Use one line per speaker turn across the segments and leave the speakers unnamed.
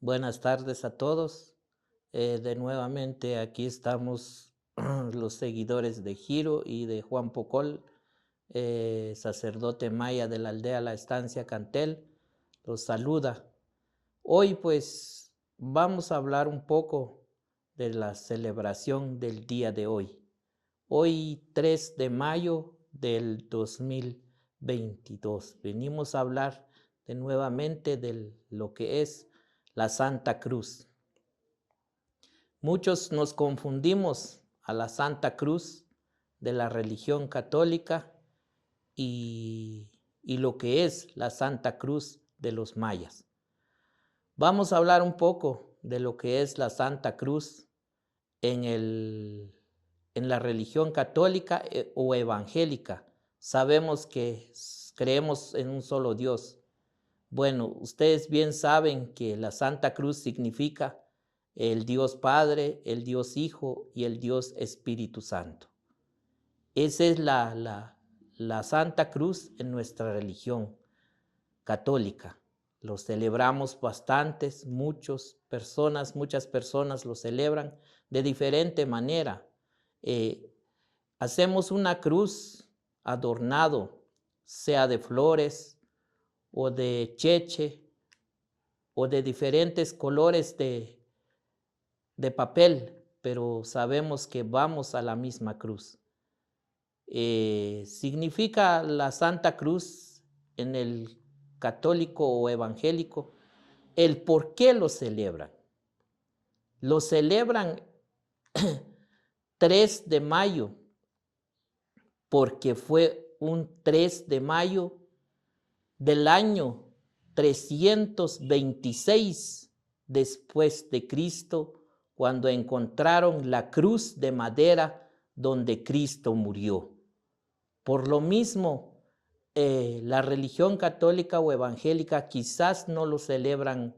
Buenas tardes a todos. De nuevamente aquí estamos los seguidores de Giro y de Juan Pocol, sacerdote maya de la aldea La Estancia Cantel, los saluda. Hoy pues vamos a hablar un poco de la celebración del día de hoy. Hoy 3 de mayo del 2022. Venimos a hablar nuevamente de lo que es la Santa Cruz. Muchos nos confundimos a la Santa Cruz de la religión católica y lo que es la Santa Cruz de los mayas. Vamos a hablar un poco de lo que es la Santa Cruz en la religión católica o evangélica. Sabemos que creemos en un solo Dios. Bueno, ustedes bien saben que la Santa Cruz significa el Dios Padre, el Dios Hijo y el Dios Espíritu Santo. Esa es la Santa Cruz en nuestra religión católica. Lo celebramos bastantes, muchas personas lo celebran de diferente manera. Hacemos una cruz adornado, sea de flores o de cheche o de diferentes colores de papel, pero sabemos que vamos a la misma cruz. Significa la Santa Cruz en el católico o evangélico el por qué lo celebran. Lo celebran 3 de mayo porque fue un 3 de mayo del año 326 después de Cristo, cuando encontraron la cruz de madera donde Cristo murió. Por lo mismo, la religión católica o evangélica quizás no lo celebran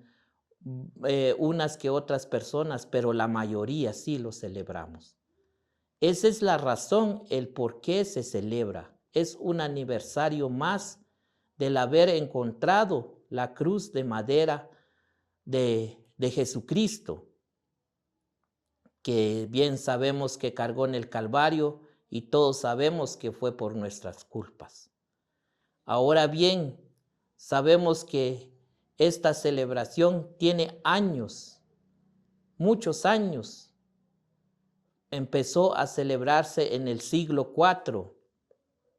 unas que otras personas, pero la mayoría sí lo celebramos. Esa es la razón, el por qué se celebra. Es un aniversario más del haber encontrado la cruz de madera de Jesucristo, que bien sabemos que cargó en el Calvario y todos sabemos que fue por nuestras culpas. Ahora bien, sabemos que esta celebración tiene años, muchos años. Empezó a celebrarse en el siglo IV,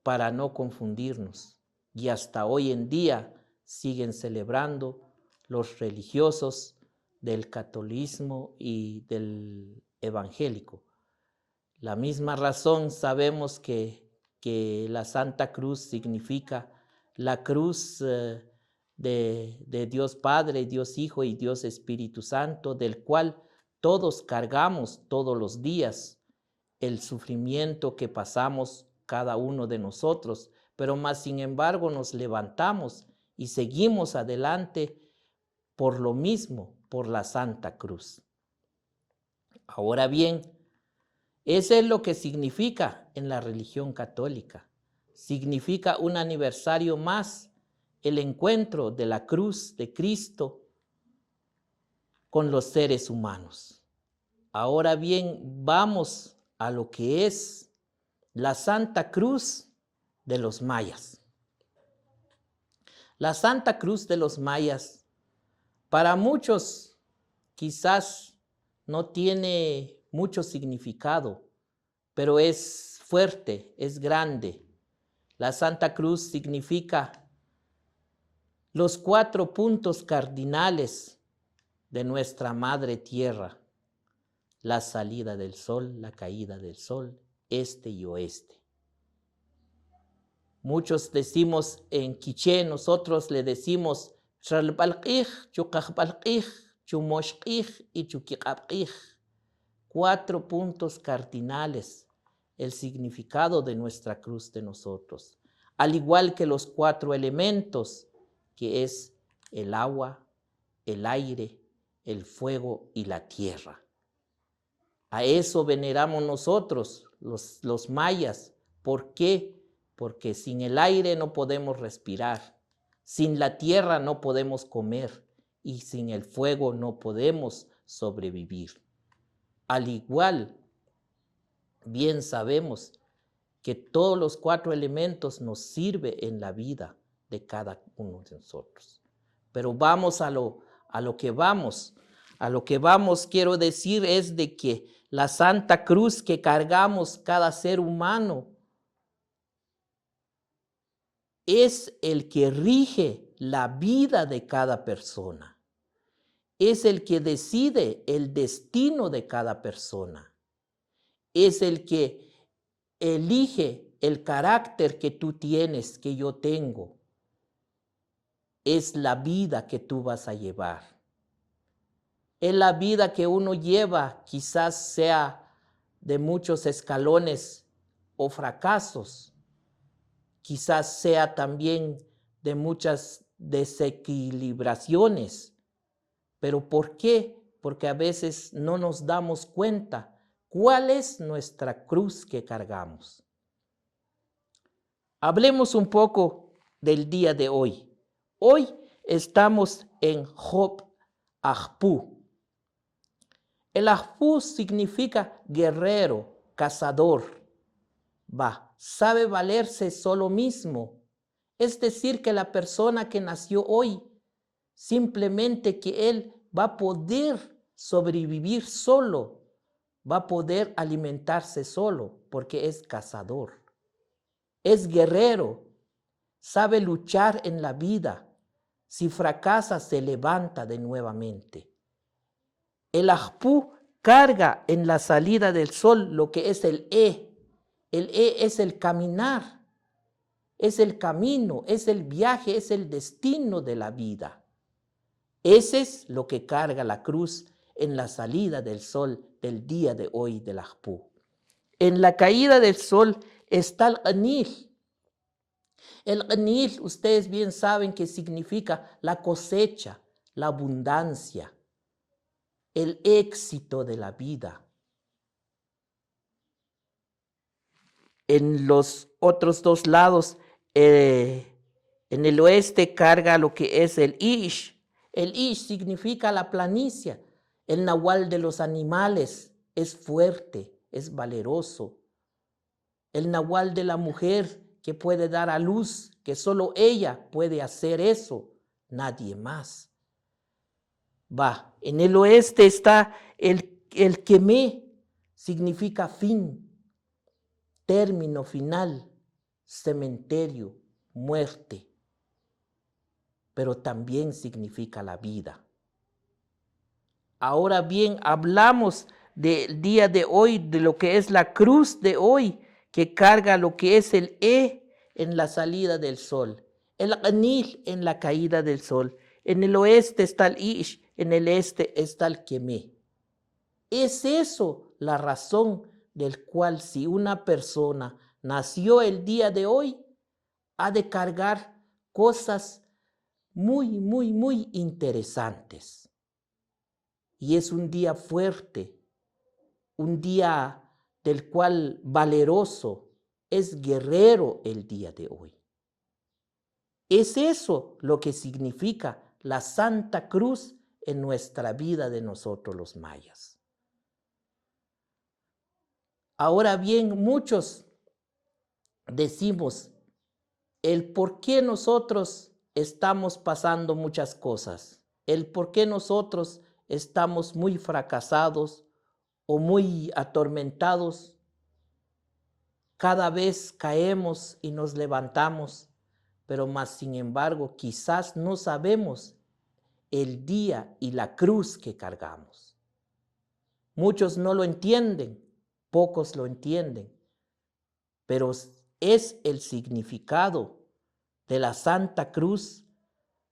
para no confundirnos, y hasta hoy en día siguen celebrando los religiosos del catolicismo y del evangélico. La misma razón sabemos que la Santa Cruz significa la cruz de Dios Padre, Dios Hijo y Dios Espíritu Santo, del cual todos cargamos todos los días el sufrimiento que pasamos cada uno de nosotros, pero más sin embargo nos levantamos y seguimos adelante por lo mismo, por la Santa Cruz. Ahora bien, eso es lo que significa en la religión católica. Significa un aniversario más, el encuentro de la cruz de Cristo con los seres humanos. Ahora bien, vamos a lo que es la Santa Cruz de los mayas. La Santa Cruz de los mayas, para muchos quizás no tiene mucho significado, pero es fuerte, es grande. La Santa Cruz significa los 4 puntos cardinales de nuestra Madre Tierra: la salida del sol, la caída del sol, este y oeste. Muchos decimos en quiché, nosotros le decimos Xalbalqij, Chuqajbalqij, Chumoshqij y Chuquiqabqij. 4 puntos cardinales, el significado de nuestra cruz de nosotros. Al igual que los 4 elementos, que es el agua, el aire, el fuego y la tierra. A eso veneramos nosotros, los mayas. ¿Por qué? Porque sin el aire no podemos respirar, sin la tierra no podemos comer y sin el fuego no podemos sobrevivir. Al igual, bien sabemos que todos los 4 elementos nos sirven en la vida de cada uno de nosotros. Pero vamos a lo que vamos. A lo que vamos, quiero decir, es de que la Santa Cruz que cargamos cada ser humano es el que rige la vida de cada persona. Es el que decide el destino de cada persona. Es el que elige el carácter que tú tienes, que yo tengo. Es la vida que tú vas a llevar. Es la vida que uno lleva, quizás sea de muchos escalones o fracasos. Quizás sea también de muchas desequilibraciones. ¿Pero por qué? Porque a veces no nos damos cuenta cuál es nuestra cruz que cargamos. Hablemos un poco del día de hoy. Hoy estamos en Job Ajpú. El Ajpú significa guerrero, cazador. Sabe valerse solo mismo. Es decir, que la persona que nació hoy, simplemente que él va a poder sobrevivir solo, va a poder alimentarse solo, porque es cazador. Es guerrero, sabe luchar en la vida. Si fracasa, se levanta de nuevamente. El Ajpú carga en la salida del sol lo que es el E. El E es el caminar, es el camino, es el viaje, es el destino de la vida. Ese es lo que carga la cruz en la salida del sol del día de hoy del Ajpú. En la caída del sol está el Qanil. El Qanil, ustedes bien saben que significa la cosecha, la abundancia, el éxito de la vida. En los otros 2 lados, en el oeste carga lo que es el Ish. El Ish significa la planicie. El nahual de los animales es fuerte, es valeroso. El nahual de la mujer que puede dar a luz, que solo ella puede hacer eso, nadie más. En el oeste está el Quemé, significa fin, término final, cementerio, muerte, pero también significa la vida. Ahora bien, hablamos del día de hoy, de lo que es la cruz de hoy, que carga lo que es el E en la salida del sol, el Qanil en la caída del sol. En el oeste está el Ish, en el este está el Quemé. Es eso la razón del cual si una persona nació el día de hoy, ha de cargar cosas muy, muy, muy interesantes. Y es un día fuerte, un día del cual valeroso, es guerrero el día de hoy. Es eso lo que significa la Santa Cruz en nuestra vida de nosotros los mayas. Ahora bien, muchos decimos el por qué nosotros estamos pasando muchas cosas, el por qué nosotros estamos muy fracasados o muy atormentados. Cada vez caemos y nos levantamos, pero más sin embargo quizás no sabemos el día y la cruz que cargamos. Muchos no lo entienden, pocos lo entienden, pero es el significado de la Santa Cruz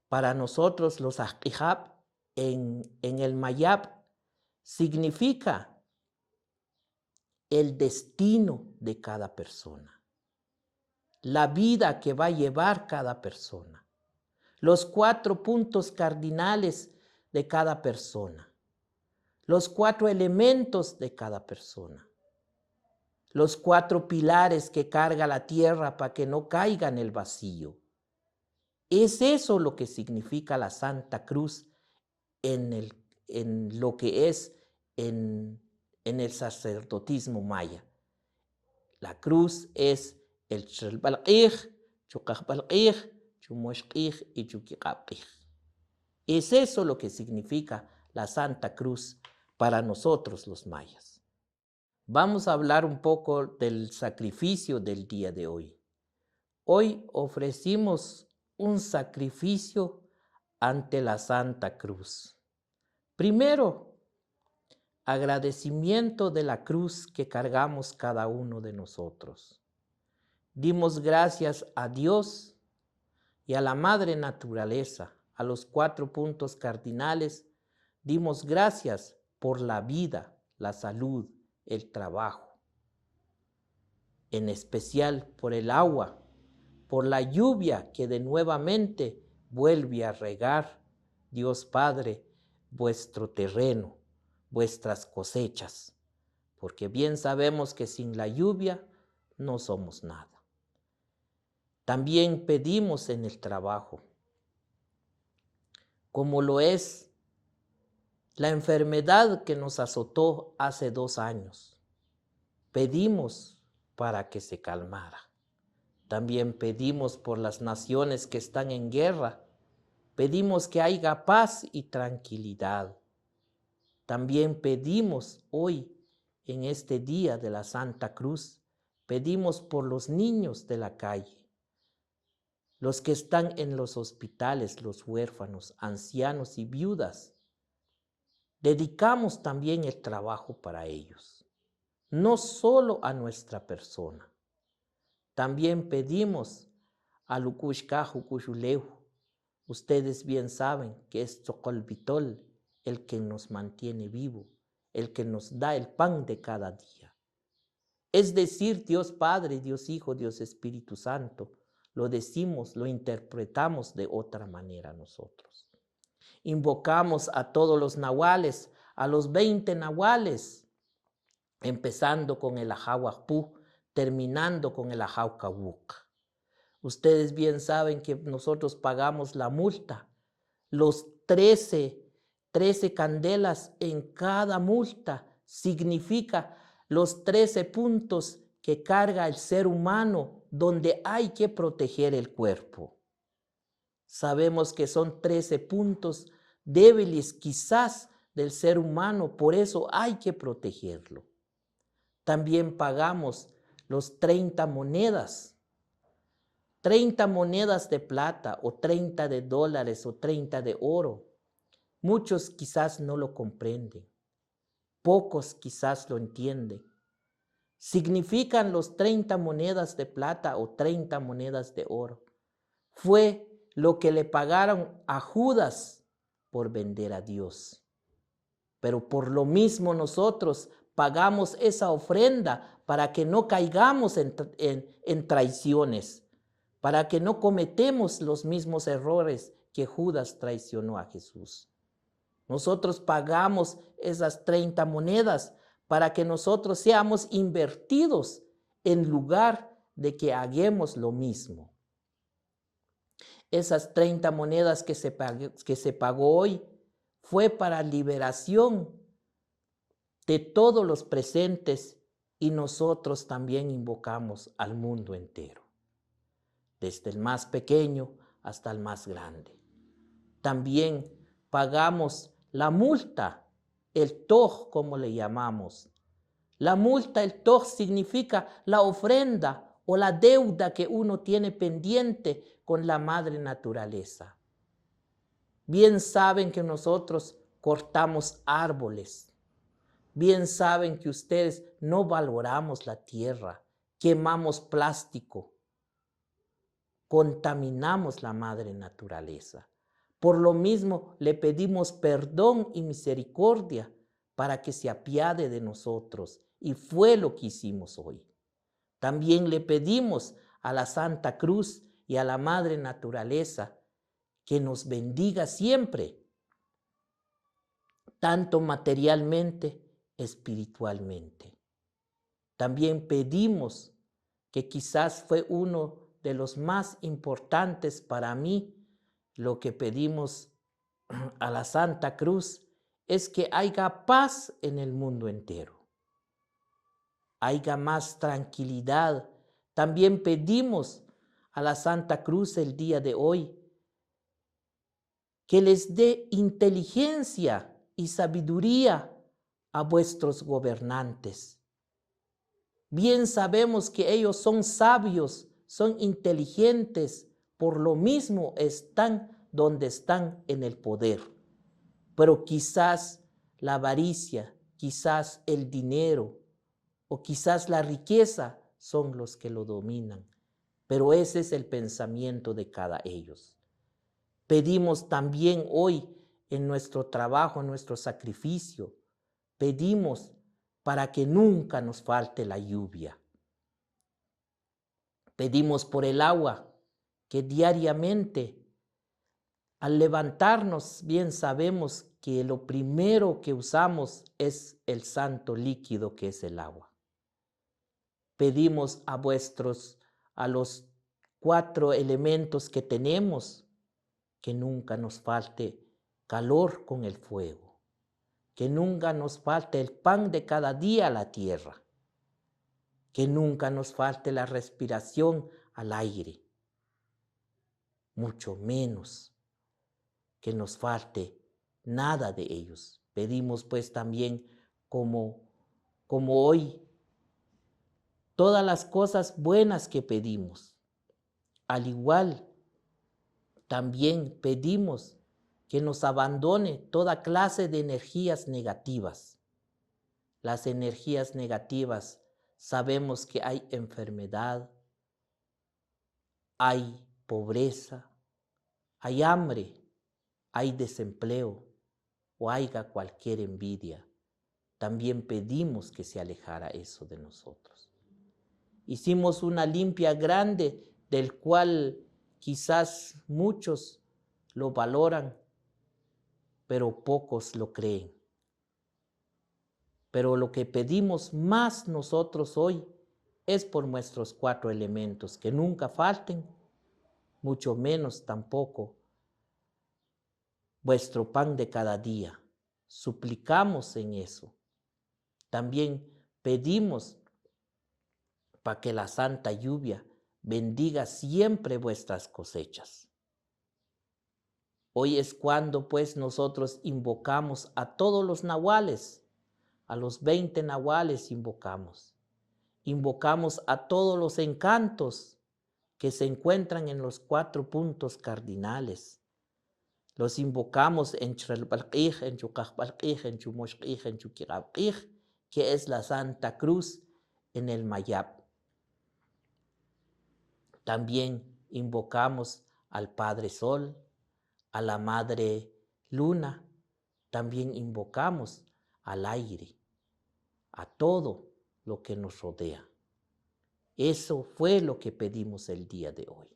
para nosotros los Ajquijab en el Mayab. Significa el destino de cada persona, la vida que va a llevar cada persona, los 4 puntos cardinales de cada persona, los 4 elementos de cada persona, los 4 pilares que carga la tierra para que no caiga en el vacío. Es eso lo que significa la Santa Cruz en lo que es en el sacerdotismo maya. La cruz es el Chalbalqij, Chuqajbalqij, Chumushqij y Chuquiqabqij. Es eso lo que significa la Santa Cruz para nosotros los mayas. Vamos a hablar un poco del sacrificio del día de hoy. Hoy ofrecimos un sacrificio ante la Santa Cruz. Primero, agradecimiento de la cruz que cargamos cada uno de nosotros. Dimos gracias a Dios y a la Madre Naturaleza, a los 4 puntos cardinales. Dimos gracias por la vida, la salud, el trabajo. En especial por el agua, por la lluvia que de nuevamente vuelve a regar, Dios Padre, vuestro terreno, vuestras cosechas, porque bien sabemos que sin la lluvia no somos nada. También pedimos en el trabajo, como lo es la enfermedad que nos azotó hace 2 años. Pedimos para que se calmara. También pedimos por las naciones que están en guerra. Pedimos que haya paz y tranquilidad. También pedimos hoy, en este día de la Santa Cruz, pedimos por los niños de la calle, los que están en los hospitales, los huérfanos, ancianos y viudas. Dedicamos también el trabajo para ellos, no solo a nuestra persona. También pedimos a Lukushkaju Kushulehu. Ustedes bien saben que es Tzocolvitol el que nos mantiene vivo, el que nos da el pan de cada día. Es decir, Dios Padre, Dios Hijo, Dios Espíritu Santo. Lo decimos, lo interpretamos de otra manera nosotros. Invocamos a todos los nahuales, a los 20 nahuales, empezando con el Ajahuapú, terminando con el Ajaucabuc. Ustedes bien saben que nosotros pagamos la multa, los 13 candelas en cada multa significa los 13 puntos que carga el ser humano donde hay que proteger el cuerpo. Sabemos que son 13 puntos débiles quizás del ser humano, por eso hay que protegerlo. También pagamos los 30 monedas. 30 monedas de plata o 30 de dólares o 30 de oro. Muchos quizás no lo comprenden. Pocos quizás lo entienden. Significan los 30 monedas de plata o 30 monedas de oro. Fue lo que le pagaron a Judas por vender a Dios. Pero por lo mismo nosotros pagamos esa ofrenda para que no caigamos en traiciones, para que no cometemos los mismos errores que Judas traicionó a Jesús. Nosotros pagamos esas 30 monedas para que nosotros seamos invertidos en lugar de que hagamos lo mismo. Esas 30 monedas que se pagó hoy fue para liberación de todos los presentes y nosotros también invocamos al mundo entero, desde el más pequeño hasta el más grande. También pagamos la multa, el toj como le llamamos. La multa, el toj significa la ofrenda o la deuda que uno tiene pendiente con la madre naturaleza. Bien saben que nosotros cortamos árboles. Bien saben que ustedes no valoramos la tierra, quemamos plástico, contaminamos la madre naturaleza. Por lo mismo le pedimos perdón y misericordia para que se apiade de nosotros, y fue lo que hicimos hoy. También le pedimos a la Santa Cruz y a la Madre Naturaleza que nos bendiga siempre, tanto materialmente, espiritualmente. También pedimos, que quizás fue uno de los más importantes para mí, lo que pedimos a la Santa Cruz es que haya paz en el mundo entero, haya más tranquilidad. También pedimos a la Santa Cruz el día de hoy que les dé inteligencia y sabiduría a vuestros gobernantes. Bien sabemos que ellos son sabios, son inteligentes, por lo mismo están donde están en el poder. Pero quizás la avaricia, quizás el dinero o quizás la riqueza son los que lo dominan. Pero ese es el pensamiento de cada ellos. Pedimos también hoy en nuestro trabajo, en nuestro sacrificio, pedimos para que nunca nos falte la lluvia. Pedimos por el agua, que diariamente al levantarnos bien sabemos que lo primero que usamos es el santo líquido que es el agua. Pedimos a los 4 elementos que tenemos, que nunca nos falte calor con el fuego, que nunca nos falte el pan de cada día a la tierra, que nunca nos falte la respiración al aire, mucho menos que nos falte nada de ellos. Pedimos pues también como hoy todas las cosas buenas que pedimos. Al igual, también pedimos que nos abandone toda clase de energías negativas. Las energías negativas, sabemos que hay enfermedad, hay pobreza, hay hambre, hay desempleo o haya cualquier envidia. También pedimos que se alejara eso de nosotros. Hicimos una limpia grande del cual quizás muchos lo valoran, pero pocos lo creen. Pero lo que pedimos más nosotros hoy es por nuestros 4 elementos, que nunca falten, mucho menos tampoco vuestro pan de cada día. Suplicamos en eso. También pedimos para que la santa lluvia bendiga siempre vuestras cosechas. Hoy es cuando pues nosotros invocamos a todos los nahuales, a los 20 nahuales invocamos. Invocamos a todos los encantos que se encuentran en los 4 puntos cardinales. Los invocamos en Chrelbalqij, en Chucajbalqij, en Chumoshqij, en Chuquirabqij, que es la Santa Cruz en el Mayab. También invocamos al Padre Sol, a la Madre Luna. También invocamos al aire, a todo lo que nos rodea. Eso fue lo que pedimos el día de hoy.